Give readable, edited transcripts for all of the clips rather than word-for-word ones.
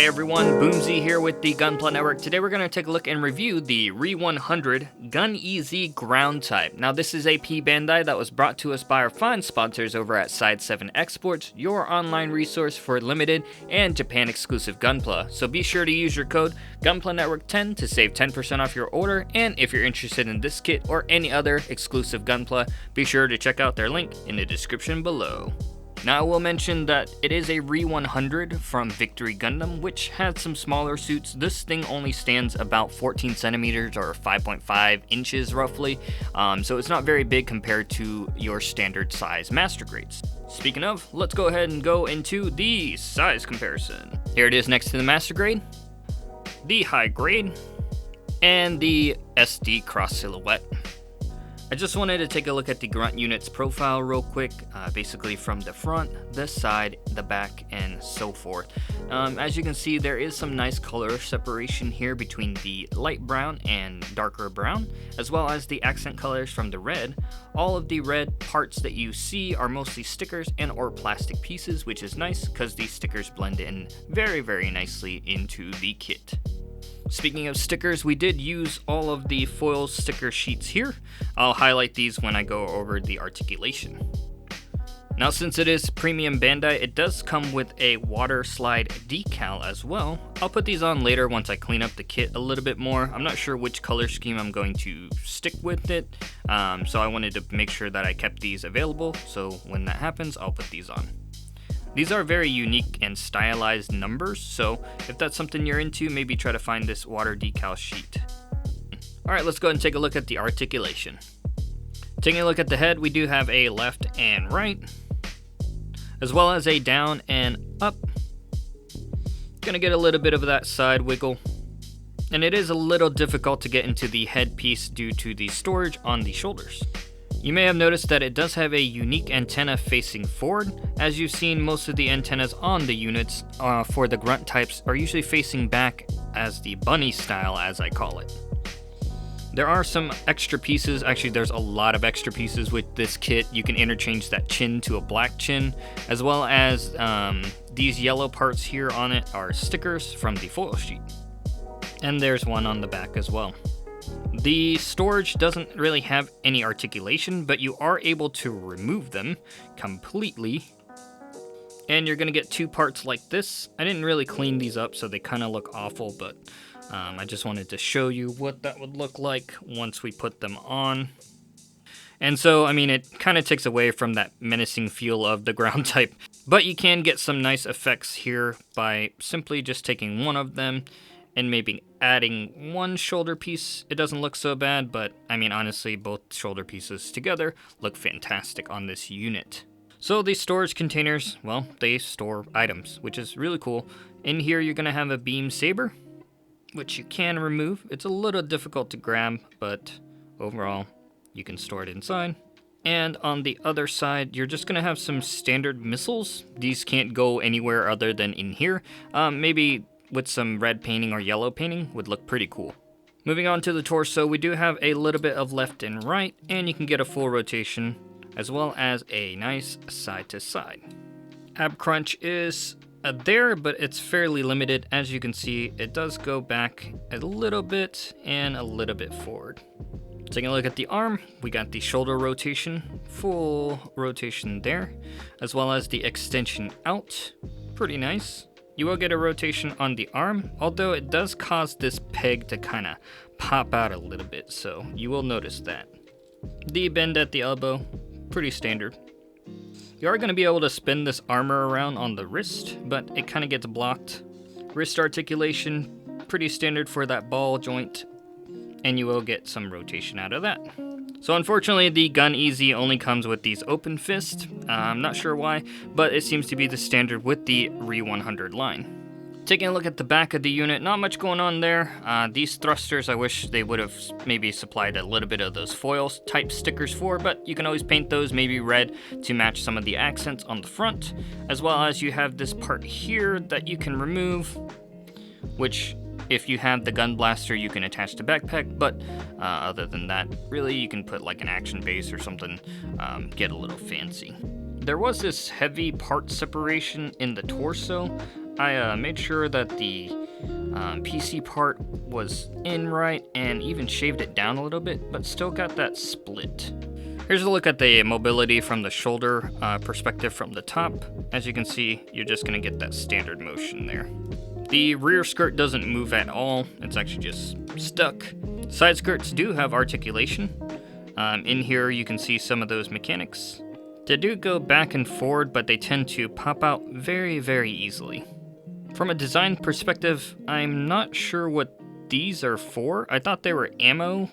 Hey everyone, Boomsie here with the Gunpla Network. Today we're going to take a look and review the RE100 Gun-EZ Ground Type. Now this is a PBandai that was brought to us by our fine sponsors over at Side 7 Exports, your online resource for limited and Japan exclusive Gunpla. So be sure to use your code Gunpla Network 10 to save 10% off your order, and if you're interested in this kit or any other exclusive Gunpla, be sure to check out their link in the description below. Now I will mention that it is a RE100 from Victory Gundam, which has some smaller suits. This thing only stands about 14 centimeters or 5.5 inches roughly, so it's not very big compared to your standard size master grades. Speaking of, let's go ahead and go into the size comparison. Here it is next to the master grade, the high grade, and the SD cross silhouette. I just wanted to take a look at the grunt unit's profile real quick, basically from the front, the side, the back, and so forth. As you can see, there is some nice color separation here between the light brown and darker brown, as well as the accent colors from the red. All of the red parts that you see are mostly stickers and or plastic pieces, which is nice because these stickers blend in very nicely into the kit. Speaking of stickers, we did use all of the foil sticker sheets here. I'll highlight these when I go over the articulation. Now since it is premium Bandai, it does come with a water slide decal as well. I'll put these on later once I clean up the kit a little bit more. I'm not sure which color scheme I'm going to stick with it, so I wanted to make sure that I kept these available, so when that happens, I'll put these on. These are very unique and stylized numbers, so if that's something you're into, maybe try to find this water decal sheet. Alright, let's go ahead and take a look at the articulation. Taking a look at the head, we do have a left and right, as well as a down and up. Gonna get a little bit of that side wiggle. And it is a little difficult to get into the headpiece due to the storage on the shoulders. You may have noticed that it does have a unique antenna facing forward. As you've seen, most of the antennas on the units for the grunt types are usually facing back as the bunny style, as I call it. There are some extra pieces, actually there's a lot of extra pieces with this kit. You can interchange that chin to a black chin, as well as these yellow parts here on it are stickers from the foil sheet. And there's one on the back as well. The storage doesn't really have any articulation, but you are able to remove them completely. And you're gonna get two parts like this. I didn't really clean these up, so they kind of look awful, but I just wanted to show you what that would look like once we put them on. And so, I mean, it kind of takes away from that menacing feel of the ground type, but you can get some nice effects here by simply just taking one of them and maybe adding one shoulder piece. It doesn't look so bad, but I mean, honestly, both shoulder pieces together look fantastic on this unit. So these storage containers, well, they store items, which is really cool. In here, you're gonna have a beam saber, which you can remove. It's a little difficult to grab, but overall, you can store it inside. And on the other side, you're just gonna have some standard missiles. These can't go anywhere other than in here. Maybe with some red painting or yellow painting would look pretty cool. Moving on to the torso, we do have a little bit of left and right, and you can get a full rotation, as well as a nice side to side. Ab crunch is there, but it's fairly limited. As you can see, it does go back a little bit and a little bit forward. Taking a look at the arm, we got the shoulder rotation, full rotation there, as well as the extension out. Pretty nice. You will get a rotation on the arm, although it does cause this peg to kind of pop out a little bit, so you will notice that. The bend at the elbow, pretty standard. You are going to be able to spin this armor around on the wrist, but it kind of gets blocked. Wrist articulation, pretty standard for that ball joint, and you will get some rotation out of that. So unfortunately, the Gun-EZ only comes with these open fist. I'm not sure why, but it seems to be the standard with the RE100 line. Taking a look at the back of the unit, not much going on there. These thrusters, I wish they would have maybe supplied a little bit of those foil type stickers for, but you can always paint those maybe red to match some of the accents on the front, as well as you have this part here that you can remove, which if you have the gun blaster, you can attach to backpack, but other than that, really you can put like an action base or something, get a little fancy. There was this heavy part separation in the torso. I made sure that the PC part was in right and even shaved it down a little bit, but still got that split. Here's a look at the mobility from the shoulder perspective from the top. As you can see, you're just gonna get that standard motion there. The rear skirt doesn't move at all, it's actually just stuck. Side skirts do have articulation. In here you can see some of those mechanics. They do go back and forward, but they tend to pop out very, very easily. From a design perspective, I'm not sure what these are for. I thought they were ammo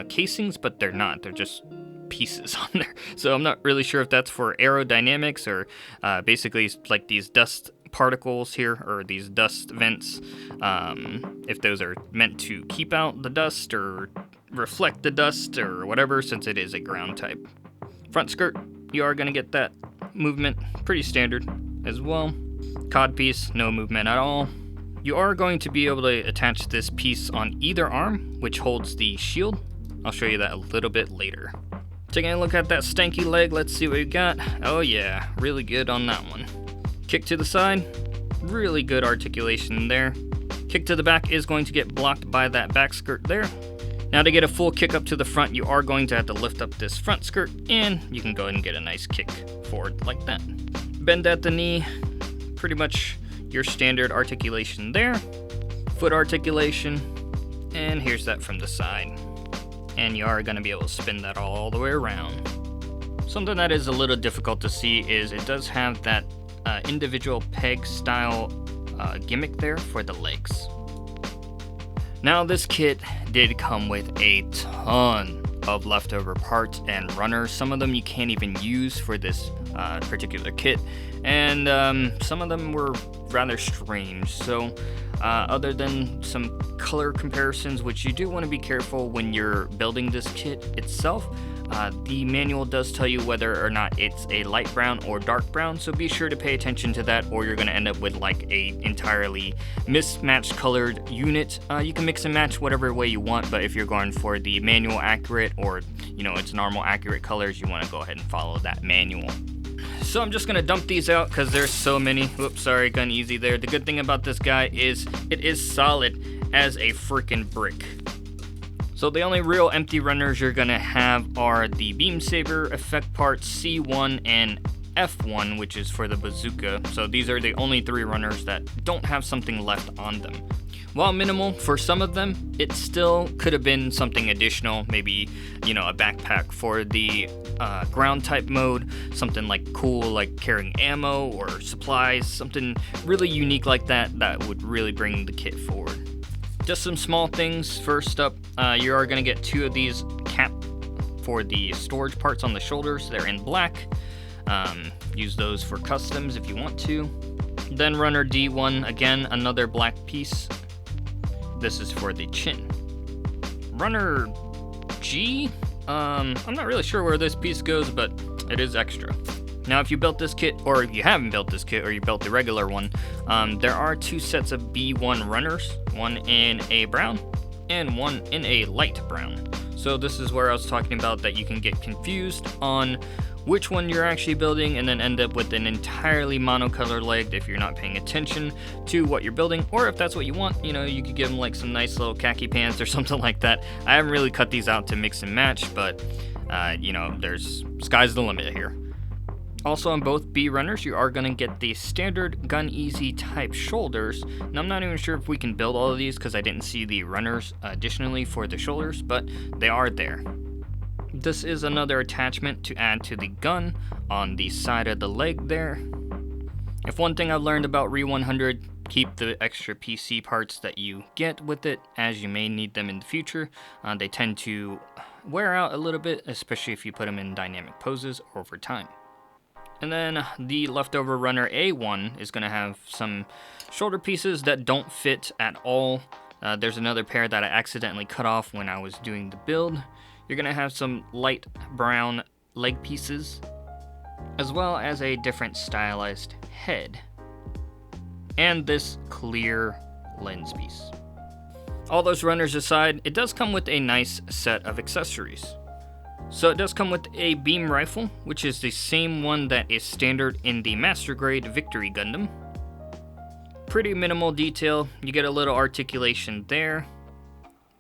casings, but they're not. They're just pieces on there. So I'm not really sure if that's for aerodynamics or basically like these dust particles here, or these dust vents, if those are meant to keep out the dust or reflect the dust or whatever, since it is a ground type. Front skirt, you are going to get that movement, pretty standard as well. Codpiece, no movement at all. You are going to be able to attach this piece on either arm, which holds the shield. I'll show you that a little bit later. Taking a look at that stanky leg, let's see what we got. Oh yeah, really good on that one. Kick to the side, really good articulation there. Kick to the back is going to get blocked by that back skirt there. Now to get a full kick up to the front, you are going to have to lift up this front skirt, and you can go ahead and get a nice kick forward like that. Bend at the knee, pretty much your standard articulation there. Foot articulation, and here's that from the side. And you are going to be able to spin that all the way around. Something that is a little difficult to see is it does have that individual peg style gimmick there for the legs. Now this kit did come with a ton of leftover parts and runners. Some of them you can't even use for this particular kit, and some of them were rather strange. So other than some color comparisons, which you do want to be careful when you're building this kit itself, the manual does tell you whether or not it's a light brown or dark brown, so be sure to pay attention to that, or you're going to end up with like a entirely mismatched colored unit. You can mix and match whatever way you want, but if you're going for the manual accurate, or it's normal accurate colors, you want to go ahead and follow that manual. So I'm just going to dump these out because there's so many. Whoops, sorry, Gun-EZ there. The good thing about this guy is it is solid as a freaking brick. So the only real empty runners you're going to have are the beam saber effect parts C1 and F1, which is for the bazooka. So these are the only 3 runners that don't have something left on them. While minimal for some of them, it still could have been something additional, maybe, a backpack for the ground type mode, something like cool, like carrying ammo or supplies, something really unique like that that would really bring the kit forward. Just some small things. First up, you are going to get 2 of these cap for the storage parts on the shoulders. They're in black. Use those for customs if you want to. Then runner D1, again, another black piece. This is for the chin. Runner G, I'm not really sure where this piece goes, but it is extra. Now, if you built this kit, or if you haven't built this kit, or you built the regular one, there are 2 sets of B1 runners, one in a brown and one in a light brown. So this is where I was talking about that you can get confused on which one you're actually building and then end up with an entirely monocolored leg if you're not paying attention to what you're building, or if that's what you want, you could give them like some nice little khaki pants or something like that. I haven't really cut these out to mix and match, but there's sky's the limit here. Also on both B runners, you are going to get the standard Gun-EZ type shoulders. Now I'm not even sure if we can build all of these because I didn't see the runners additionally for the shoulders, but they are there. This is another attachment to add to the gun on the side of the leg there. If one thing I've learned about RE100, keep the extra PC parts that you get with it, as you may need them in the future. They tend to wear out a little bit, especially if you put them in dynamic poses over time. And then the leftover runner A1 is going to have some shoulder pieces that don't fit at all. There's another pair that I accidentally cut off when I was doing the build. You're going to have some light brown leg pieces, as well as a different stylized head, and this clear lens piece. All those runners aside, it does come with a nice set of accessories. So it does come with a beam rifle, which is the same one that is standard in the Master Grade Victory Gundam. pretty minimal detail. You get a little articulation there.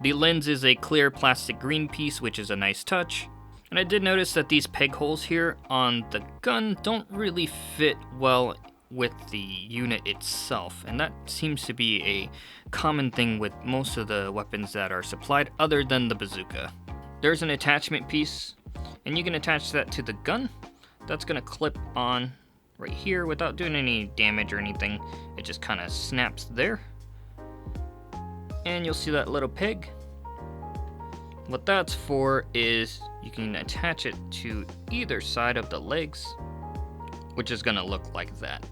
The lens is a clear plastic green piece, which is a nice touch. And I did notice that these peg holes here on the gun don't really fit well with the unit itself, and that seems to be a common thing with most of the weapons that are supplied other than the bazooka. There's an attachment piece, and you can attach that to the gun. That's gonna clip on right here without doing any damage or anything. It just kind of snaps there, and you'll see that little peg. What that's for is you can attach it to either side of the legs, which is gonna look like that.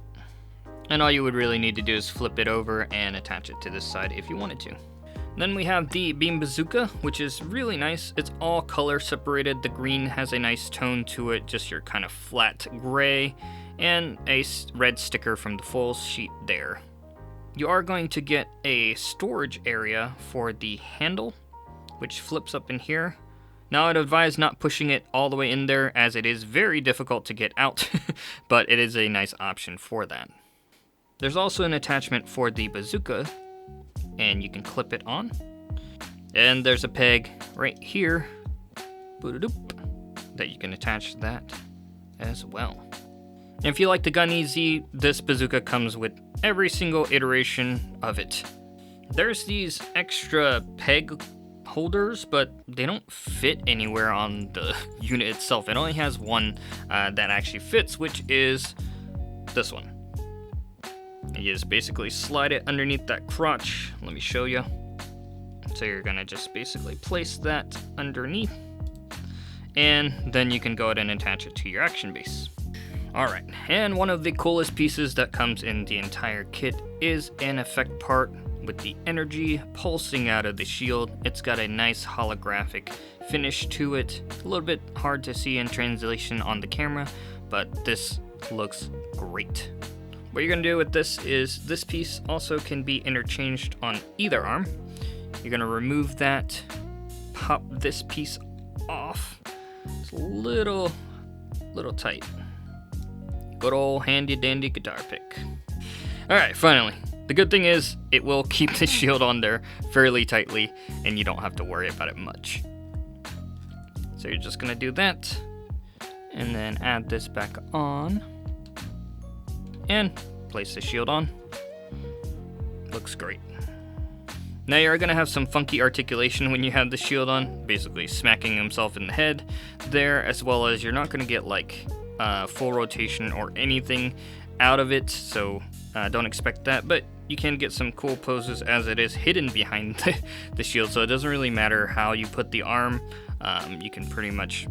And all you would really need to do is flip it over and attach it to this side if you wanted to. Then we have the beam bazooka, which is really nice. It's all color separated. The green has a nice tone to it, just your kind of flat gray, and a red sticker from the full sheet there. You are going to get a storage area for the handle, which flips up in here. Now I'd advise not pushing it all the way in there, as it is very difficult to get out, but it is a nice option for that. There's also an attachment for the bazooka, and you can clip it on. And there's a peg right here that you can attach to that as well. And if you like the Gun-EZ, this bazooka comes with every single iteration of it. There's these extra peg holders, but they don't fit anywhere on the unit itself. It only has one that actually fits, which is this one. You just basically slide it underneath that crotch. Let me show you. So you're gonna just basically place that underneath, and then you can go ahead and attach it to your action base. Alright, and one of the coolest pieces that comes in the entire kit is an effect part with the energy pulsing out of the shield. It's got a nice holographic finish to it. A little bit hard to see in translation on the camera, but this looks great. What you're gonna do with this is this piece also can be interchanged on either arm. You're gonna remove that, pop this piece off. It's a little tight. Good old handy dandy guitar pick. Alright, finally. The good thing is it will keep the shield on there fairly tightly, and you don't have to worry about it much. So you're just gonna do that, and then add this back on, and place the shield on. Looks great. Now you're gonna have some funky articulation when you have the shield on, basically smacking himself in the head there, as well as you're not gonna get like full rotation or anything out of it, so don't expect that, but you can get some cool poses as it is hidden behind the shield, so it doesn't really matter how you put the arm. You can pretty much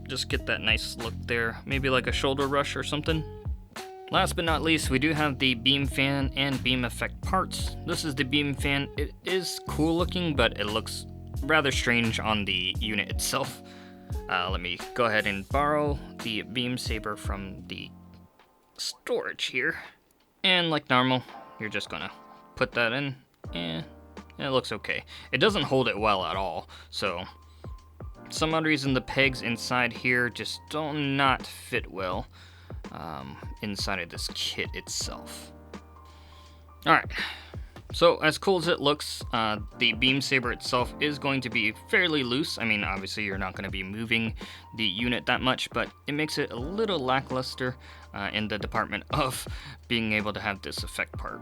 just get that nice look there, maybe like a shoulder rush or something. Last but not least, we do have the beam fan and beam effect parts. This is the beam fan. It is cool looking, but it looks rather strange on the unit itself. Let me go ahead and borrow the beam saber from the storage here. And like normal, you're just gonna put that in, and it looks okay. It doesn't hold it well at all, so some odd reason the pegs inside here just do not fit well inside of this kit itself. Alright, so as cool as it looks, the beam saber itself is going to be fairly loose. I mean, obviously you're not going to be moving the unit that much, but it makes it a little lackluster in the department of being able to have this effect part.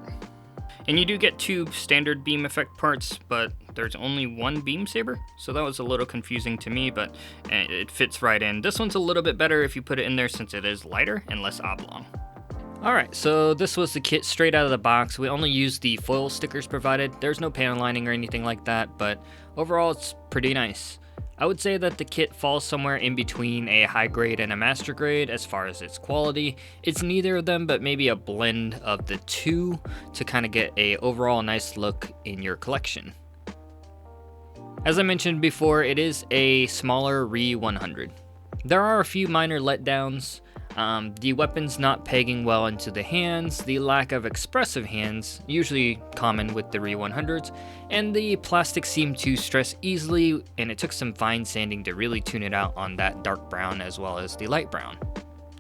And you do get two standard beam effect parts, but there's only one beam saber, so that was a little confusing to me, but it fits right in. This one's a little bit better if you put it in there since it is lighter and less oblong. Alright, so this was the kit straight out of the box. We only used the foil stickers provided. There's no panel lining or anything like that, but overall it's pretty nice. I would say that the kit falls somewhere in between a high grade and a master grade as far as its quality. It's neither of them, but maybe a blend of the two to kind of get a overall nice look in your collection. As I mentioned before, it is a smaller RE100. There are a few minor letdowns. The weapons not pegging well into the hands, the lack of expressive hands, usually common with the RE100s, and the plastic seemed to stress easily, and it took some fine sanding to really tune it out on that dark brown as well as the light brown.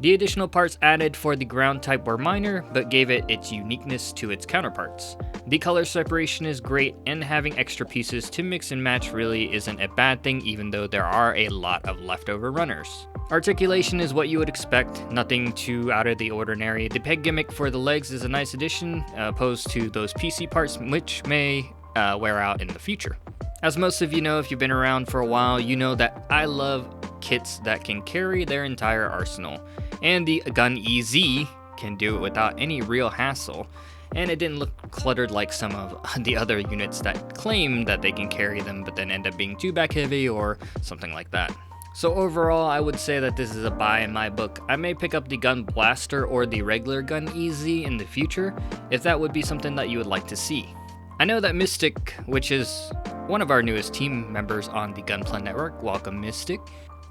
The additional parts added for the ground type were minor, but gave it its uniqueness to its counterparts. The color separation is great, and having extra pieces to mix and match really isn't a bad thing, even though there are a lot of leftover runners. Articulation is what you would expect, nothing too out of the ordinary. The peg gimmick for the legs is a nice addition, opposed to those PC parts which may wear out in the future. As most of you know, if you've been around for a while, you know that I love kits that can carry their entire arsenal, and the Gun-EZ can do it without any real hassle, and it didn't look cluttered like some of the other units that claim that they can carry them but then end up being too back heavy or something like that. So overall, I would say that this is a buy in my book. I may pick up the Gun Blaster or the regular Gun-EZ in the future, if that would be something that you would like to see. I know that Mystic, which is one of our newest team members on the Gunpla network, welcome Mystic.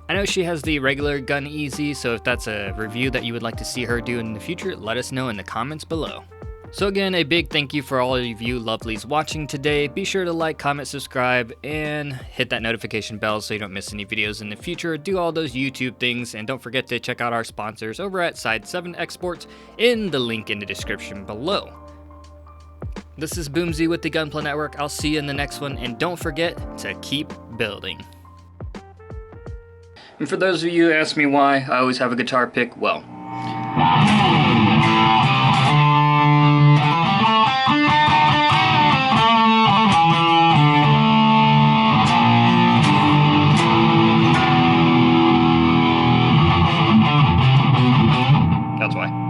I know she has the regular Gun-EZ, so if that's a review that you would like to see her do in the future, let us know in the comments below. So again, a big thank you for all of you lovelies watching today. Be sure to like, comment, subscribe, and hit that notification bell so you don't miss any videos in the future. Do all those YouTube things, and don't forget to check out our sponsors over at Side 7 Exports in the link in the description below. This is Boomsie with the Gunpla Network. I'll see you in the next one, and don't forget to keep building. And for those of you who ask me why I always have a guitar pick, well,